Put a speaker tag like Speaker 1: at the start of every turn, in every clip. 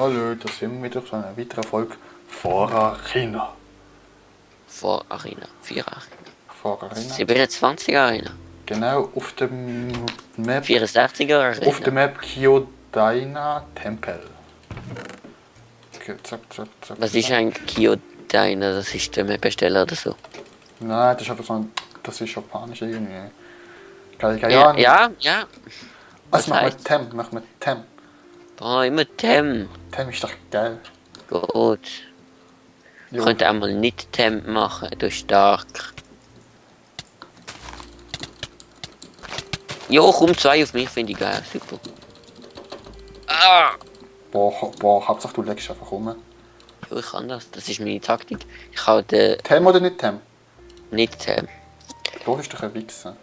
Speaker 1: Hallo, da sind wir wieder zu einer weiteren Folge vor Arena.
Speaker 2: Vor Arena, 4 Arena.
Speaker 1: Vor Arena.
Speaker 2: 27 Arena.
Speaker 1: Genau, auf dem Map.
Speaker 2: 64er Arena.
Speaker 1: Auf der Map Kyodaina Tempel. Okay, zack, zack, zack.
Speaker 2: Was ist eigentlich Kyodaina? Das ist der Map-Besteller oder so?
Speaker 1: Nein, das ist einfach so ein. Das ist japanisch irgendwie. Keine
Speaker 2: Ja,
Speaker 1: Ahnung.
Speaker 2: ja.
Speaker 1: Was machen wir
Speaker 2: heißt?
Speaker 1: Tem? Machen wir Tem.
Speaker 2: Oh, immer Tem.
Speaker 1: Tem ist doch geil.
Speaker 2: Gut. Ich
Speaker 1: Jo.
Speaker 2: könnte einmal nicht Tem machen, du stark. Jo, komm 2 auf mich, finde ich geil. Super. Ah!
Speaker 1: Boah, Hauptsache du legst einfach rum.
Speaker 2: Jo, ich kann das. Das ist meine Taktik. Ich habe den
Speaker 1: Tem oder nicht Tem?
Speaker 2: nicht Tem.
Speaker 1: Du bist doch ein Wichser.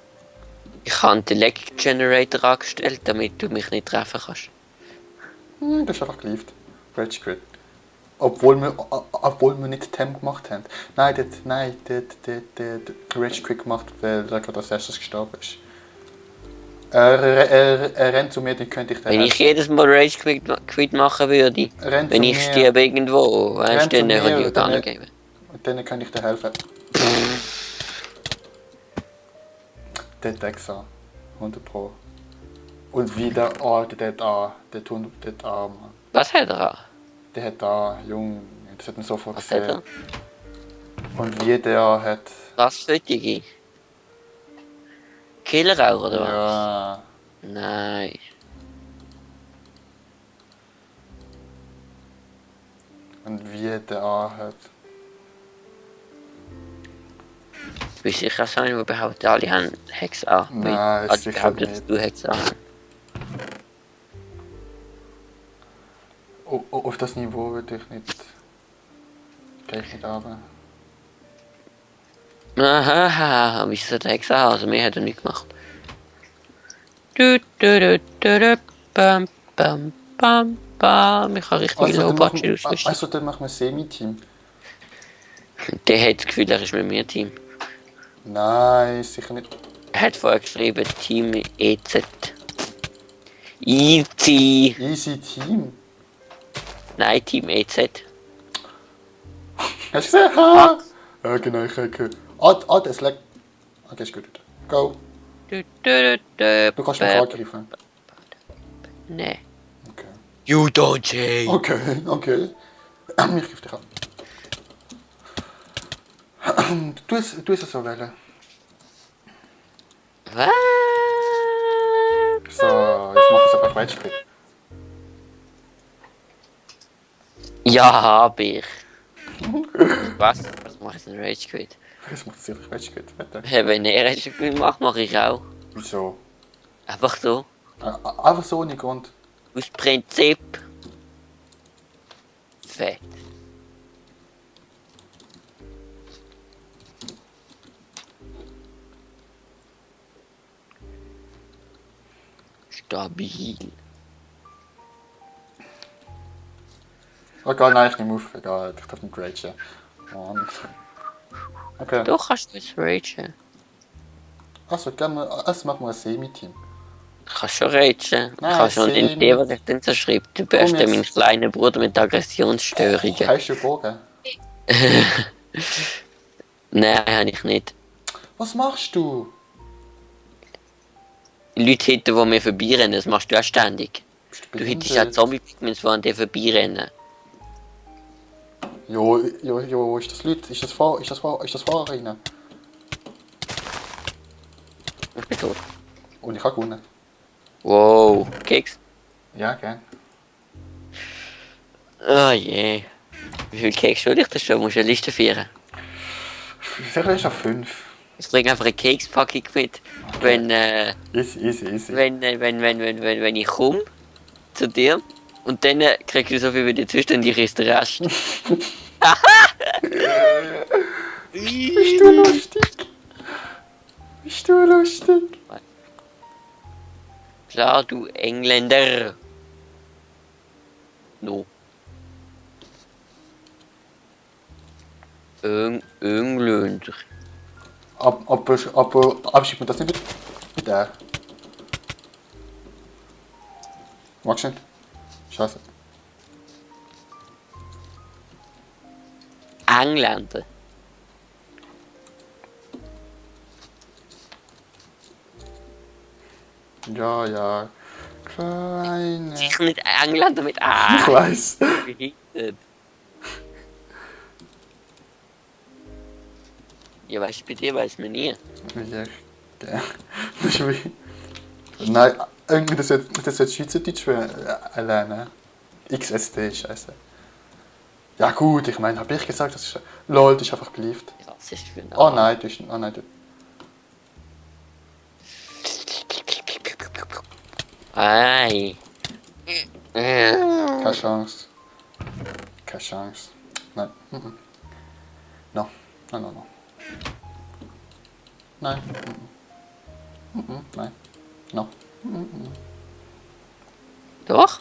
Speaker 2: Ich habe den Leg Generator angestellt, damit du mich nicht treffen kannst.
Speaker 1: Das ist einfach geliefert. Rage Quit. Obwohl wir nicht Tem gemacht haben. Nein, der Rage Quit gemacht, weil er gerade als erstes gestorben ist. Er rennt zu mir, dann könnte ich den
Speaker 2: Wenn ich jedes Mal Rage Quit machen würde,
Speaker 1: Rennt
Speaker 2: wenn
Speaker 1: zu
Speaker 2: ich
Speaker 1: mir.
Speaker 2: sterbe irgendwo, weißt
Speaker 1: Rennt
Speaker 2: du,
Speaker 1: zu
Speaker 2: dann kann
Speaker 1: mir,
Speaker 2: ich gar
Speaker 1: dann-
Speaker 2: nicht geben.
Speaker 1: Und dann könnte ich dir helfen. Der Dexa. 100 Pro. Und wieder, der tut dort an, Mann.
Speaker 2: Was hat er an?
Speaker 1: Der hat da, Junge, das hat man sofort
Speaker 2: Was hat
Speaker 1: gesehen.
Speaker 2: er?
Speaker 1: Und wie der hat.
Speaker 2: Was Fötige? Killer auch, oder was?
Speaker 1: Ja.
Speaker 2: Nein.
Speaker 1: Und wie der hat.
Speaker 2: Du bist sicher so einer, der behauptet, alle haben Hex an.
Speaker 1: Nein,
Speaker 2: Weil
Speaker 1: sicher
Speaker 2: behauptet,
Speaker 1: nicht.
Speaker 2: du Hex an.
Speaker 1: Auf das Niveau würde ich nicht. Gehe ich nicht runter.
Speaker 2: Aha, wieso hat er Hex an? Also mehr hat er nicht gemacht. Bam, bam, bam, bam. Ich habe richtig Low-Budget ausgerüstet.
Speaker 1: Also, dann machen wir Semi-Team.
Speaker 2: Der hat das Gefühl, er ist mit mir Team.
Speaker 1: Nein, sicher nicht.
Speaker 2: Er hat vorher geschrieben, Team EZ. Easy.
Speaker 1: Easy Team.
Speaker 2: Nein, Team EZ.
Speaker 1: Hast du gesehen? Ha! Ja, genau, ich habe gehört. Das leckt. Okay, ist gut. Go. Du kannst mich angreifen.
Speaker 2: Nee.
Speaker 1: Okay.
Speaker 2: You don't change.
Speaker 1: Okay. Ich greife dich an. Du es so wählen.
Speaker 2: Was?
Speaker 1: So, jetzt mach ich es einfach Rage Quit.
Speaker 2: Ja, hab ich. Was? Was mache ich denn Rage Quit?
Speaker 1: Jetzt macht es sicher Rage Quit, wette.
Speaker 2: Hey, wenn er Rage Quit macht, mache ich auch.
Speaker 1: Wieso?
Speaker 2: Einfach so.
Speaker 1: Einfach so ohne Grund.
Speaker 2: Aus Prinzip. Fett. Stabil.
Speaker 1: Egal, nein, ich nehme auf. Egal, ich darf nicht ragen. Mann. Okay.
Speaker 2: Du kannst jetzt ragen.
Speaker 1: Also, machen wir ein Semi-Team.
Speaker 2: Ich kann schon ragen. Ich
Speaker 1: Nein,
Speaker 2: kann schon
Speaker 1: sehen.
Speaker 2: nicht sehen, was ich denn so schreibe. Du bist
Speaker 1: jetzt.
Speaker 2: mein kleiner Bruder mit Aggressionsstörungen.
Speaker 1: Hast du Bogen?
Speaker 2: Nein, habe ich nicht.
Speaker 1: Was machst du?
Speaker 2: Leute hinter, die mir vorbeirennen, das machst du auch ständig.
Speaker 1: Bist
Speaker 2: Du hättest ja Zombie-Pigments, die an dir vorbeirennen.
Speaker 1: Jo, ist das Leute? Ist das Fahrerrennen?
Speaker 2: Ich bin tot.
Speaker 1: Und ich habe gewonnen.
Speaker 2: Wow, Keks.
Speaker 1: Ja, gell.
Speaker 2: Oh je. Wie viel Keks will ich das schon? Musst du eine Liste führen.
Speaker 1: Sicher ist auf 5.
Speaker 2: Ich bringe einfach eine Kekspackung mit. Wenn,
Speaker 1: Easy.
Speaker 2: wenn ich komme zu dir und dann kriegst du so viel wie die Zwischen und ich esse den Rest.
Speaker 1: Bist du lustig? Bist du lustig?
Speaker 2: Klar, du Engländer. No. Engländer.
Speaker 1: Aber schiebt man das nicht mit der? Magst du nicht? Scheiße.
Speaker 2: Engländer.
Speaker 1: Ja, ja. Kleine.
Speaker 2: Sicher nicht Engländer mit
Speaker 1: Ich
Speaker 2: A.
Speaker 1: weiß.
Speaker 2: Behindert. Ja, weißt du, bei dir weiß man nie.
Speaker 1: Ja, das ist wie. Nein, irgendwie das wird Schweizerdeutsch lernen. XSD, scheiße. Ja gut, ich meine, habe ich gesagt, das ist. LOL, das ist einfach geliebt.
Speaker 2: Ja, was ist für ein
Speaker 1: Oh
Speaker 2: Name?
Speaker 1: nein, du bist. Oh nein, du.
Speaker 2: Ei.
Speaker 1: Keine Chance. Keine Chance. Nein. Mhm. No. No, no, no. Nein. Mhm. Nein. No.
Speaker 2: Doch.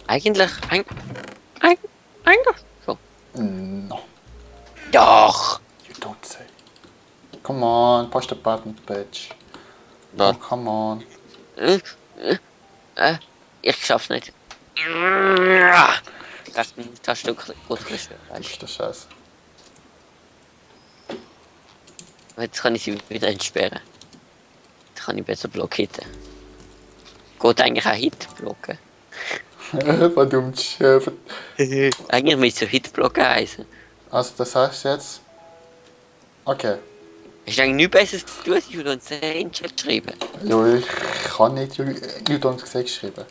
Speaker 2: Eigentlich. Eigentlich schon.
Speaker 1: No.
Speaker 2: Doch.
Speaker 1: You don't say. Come on, push the button, bitch. Oh,
Speaker 2: Warte.
Speaker 1: come on.
Speaker 2: Ich schaff's nicht. Das Stück gut geschwört.
Speaker 1: Das ist der Scheiß.
Speaker 2: Jetzt kann ich sie wieder entsperren. Jetzt kann ich besser blockieren. Geht eigentlich auch Hit blocken?
Speaker 1: Verdammt schön.
Speaker 2: Eigentlich müsste es Hit blocken heißen.
Speaker 1: Also, das heißt jetzt. Okay.
Speaker 2: Hast du eigentlich nichts Besseres zu tun, als du uns in den Chat schreiben?
Speaker 1: Jo, ich kann nicht You don't say geschrieben.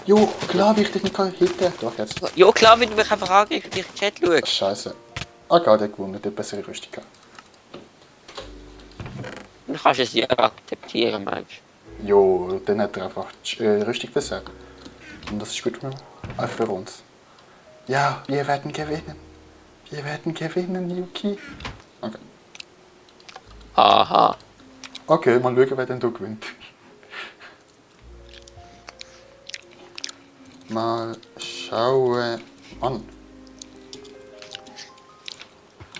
Speaker 1: Jo, klar, wie ich dich nicht kann hitten. Doch, jetzt.
Speaker 2: Ja klar, wenn du mich einfach angreifst und ich in den Chat schaust.
Speaker 1: Scheiße. Ah, der hat gewonnen, der hat bessere Rüstung gehabt.
Speaker 2: Dann kannst du es ja akzeptieren, meinst du?
Speaker 1: Jo, dann hat er einfach Rüstung besser. Und das ist gut für uns. Ja, wir werden gewinnen. Wir werden gewinnen, Yuki. Okay.
Speaker 2: Aha.
Speaker 1: Okay, mal schauen, wer denn da gewinnt. Mal schauen an.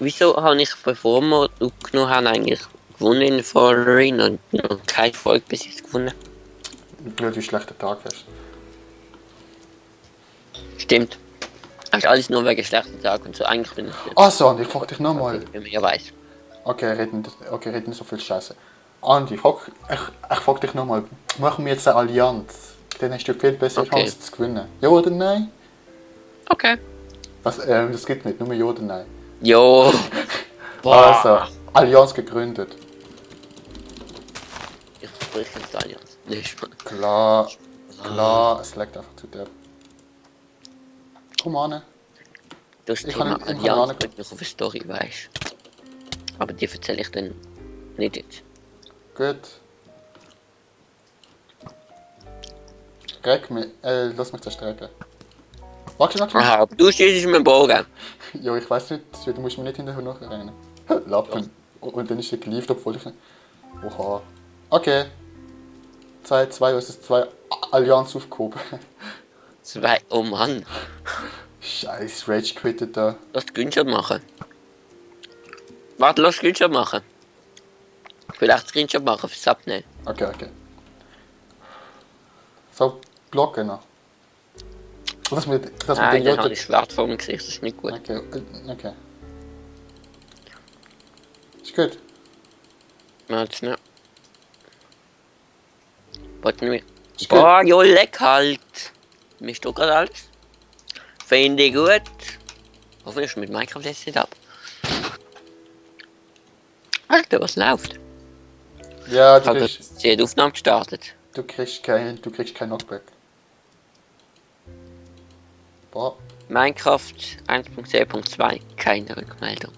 Speaker 2: Wieso habe ich, bevor wir aufgenommen haben, eigentlich gewonnen in Foreign und noch keine Folge bis jetzt gewonnen?
Speaker 1: Weil du einen schlechten Tag hast.
Speaker 2: Stimmt. Das ist alles nur wegen schlechten Tag und so. Eigentlich bin ich
Speaker 1: Also, Andi, ich frag dich nochmal.
Speaker 2: wie man ja weiß.
Speaker 1: Okay, reden so viel Scheiße. Andi, ich frag dich nochmal. Machen wir jetzt eine Allianz? Dann hast du viel bessere
Speaker 2: Okay.
Speaker 1: Chance zu gewinnen. Ja oder nein?
Speaker 2: Okay.
Speaker 1: Das geht nicht, nur ja oder nein.
Speaker 2: Jo.
Speaker 1: Also, Allianz gegründet.
Speaker 2: Ich spreche jetzt Allianz. Nicht mal.
Speaker 1: Klar, es leckt einfach zu dir. Komm an.
Speaker 2: Das
Speaker 1: Ich
Speaker 2: Thema
Speaker 1: kann nicht- ich kann
Speaker 2: Allianz
Speaker 1: nicht-
Speaker 2: bringt mich auf eine Story, weißt du. Aber die erzähle ich dann nicht jetzt.
Speaker 1: Gut. Lass mich zerstrecken. Warte.
Speaker 2: Aha, aber du stehst mit dem Bogen.
Speaker 1: Ja, ich weiß nicht, du musst mir nicht hinterher nachrennen. Lappen. Und dann ist er geliefert, obwohl ich nicht. Oha. Okay. Es ist zwei Allianz aufgehoben.
Speaker 2: Zwei. Oh Mann.
Speaker 1: Scheiß Rage quittet da.
Speaker 2: Lass Screenshot machen. Warte, lass Screenshot machen. Vielleicht Screenshot machen fürs Thumbnail.
Speaker 1: Okay. So, blocken noch. Das mit
Speaker 2: Nein,
Speaker 1: den
Speaker 2: dann habe
Speaker 1: Joten.
Speaker 2: ich schwarz vor dem Gesicht, das ist nicht gut.
Speaker 1: Okay. Ist gut.
Speaker 2: Warte schnell. Warte mir.
Speaker 1: Ist gut.
Speaker 2: Boah, jo, leck halt. Mischt du gerade alles? Finde ich gut. Hoffentlich ist mit Minecraft jetzt nicht ab. Alter, was läuft?
Speaker 1: Ja,
Speaker 2: Ich habe jetzt die Aufnahme gestartet.
Speaker 1: du kriegst kein Knockback. Boah.
Speaker 2: Minecraft 1.10.2, keine Rückmeldung.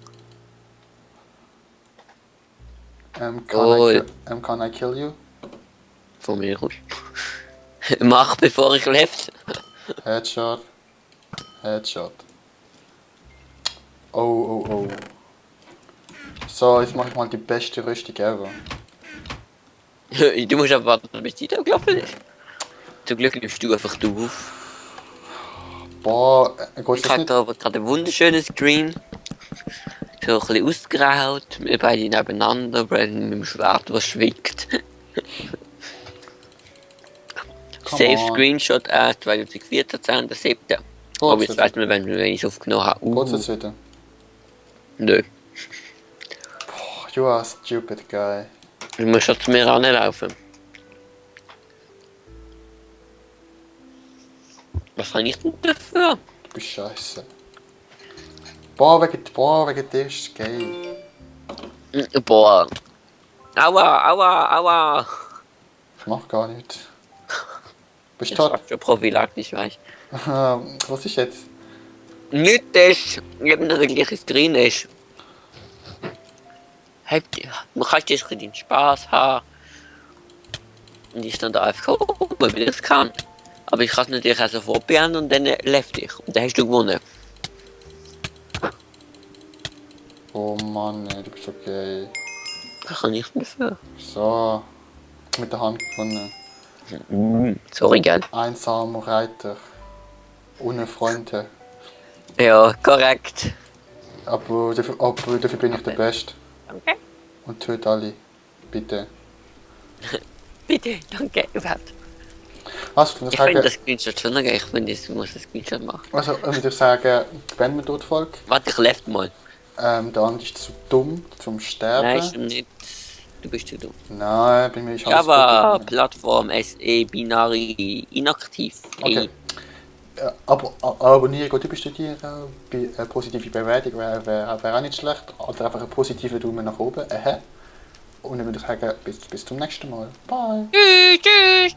Speaker 1: Can I kill you?
Speaker 2: Von mir aus. Mach bevor ich left.
Speaker 1: Headshot. Oh. So, jetzt mache ich mal die beste Rüstung ever.
Speaker 2: Du musst aber warten, bis die da gelaufen ist. Zum Glück nimmst du einfach auf.
Speaker 1: Boah,
Speaker 2: Ich
Speaker 1: geht's das
Speaker 2: habe
Speaker 1: nicht?
Speaker 2: da aber gerade ein wunderschönes Screen. So ein bisschen ausgeraucht. Wir beide nebeneinander, Brandon mit dem Schwert, was schwingt.
Speaker 1: Come
Speaker 2: Save
Speaker 1: on.
Speaker 2: Screenshot 2014, 10.7.
Speaker 1: Oh,
Speaker 2: Aber jetzt weiss man, wenn ich es aufgenommen habe.
Speaker 1: Geht's jetzt wieder?
Speaker 2: Nö.
Speaker 1: You are a stupid guy.
Speaker 2: Ich muss schon zu mir ranlaufen. Was kann ich denn dafür?
Speaker 1: Du bist scheiße. Boah, wegen dir ist es gay.
Speaker 2: Boah. Aua, aua, aua.
Speaker 1: Ich mach gar nichts. Bist
Speaker 2: Ich
Speaker 1: du tot?
Speaker 2: sag schon prophylaktisch, weißt
Speaker 1: Was ist jetzt?
Speaker 2: du? Nicht das, eben der gleiche Screen ist. Hey, man kann jetzt den Spaß haben. Und ich stand da einfach, oh, wie ich das kann. Aber ich kann es natürlich auch sofort beenden und dann läuft ich. Und dann hast du gewonnen.
Speaker 1: Oh Mann, ey, du bist so gay.
Speaker 2: Was kann ich denn dafür?
Speaker 1: So. Mit der Hand gewonnen.
Speaker 2: Sorry, gell?
Speaker 1: Einsamer Reiter. Ohne Freunde.
Speaker 2: Ja, korrekt.
Speaker 1: Aber dafür bin ich der Beste.
Speaker 2: Danke.
Speaker 1: Und töte alle. Bitte.
Speaker 2: Bitte, danke, überhaupt.
Speaker 1: Also, ich würde
Speaker 2: Ich finde
Speaker 1: sagen,
Speaker 2: das Screenshot schon geil. Ich finde, ich muss das Screenshot machen.
Speaker 1: würde ich sagen, beenden wir dort die Folge.
Speaker 2: Warte, ich left mal.
Speaker 1: Der andere ist zu dumm zum Sterben.
Speaker 2: Nein, stimmt nicht. Du bist zu dumm.
Speaker 1: Nein, bei mir ist alles
Speaker 2: Java,
Speaker 1: gut.
Speaker 2: Plattform, SE, Binary, inaktiv.
Speaker 1: Okay. Aber abonnieren, gut überstudieren, positive Bewertung wäre auch nicht schlecht. Oder einfach einen positiven Daumen nach oben. Und dann würde ich sagen, bis zum nächsten Mal. Bye.
Speaker 2: Tschüss, tschüss.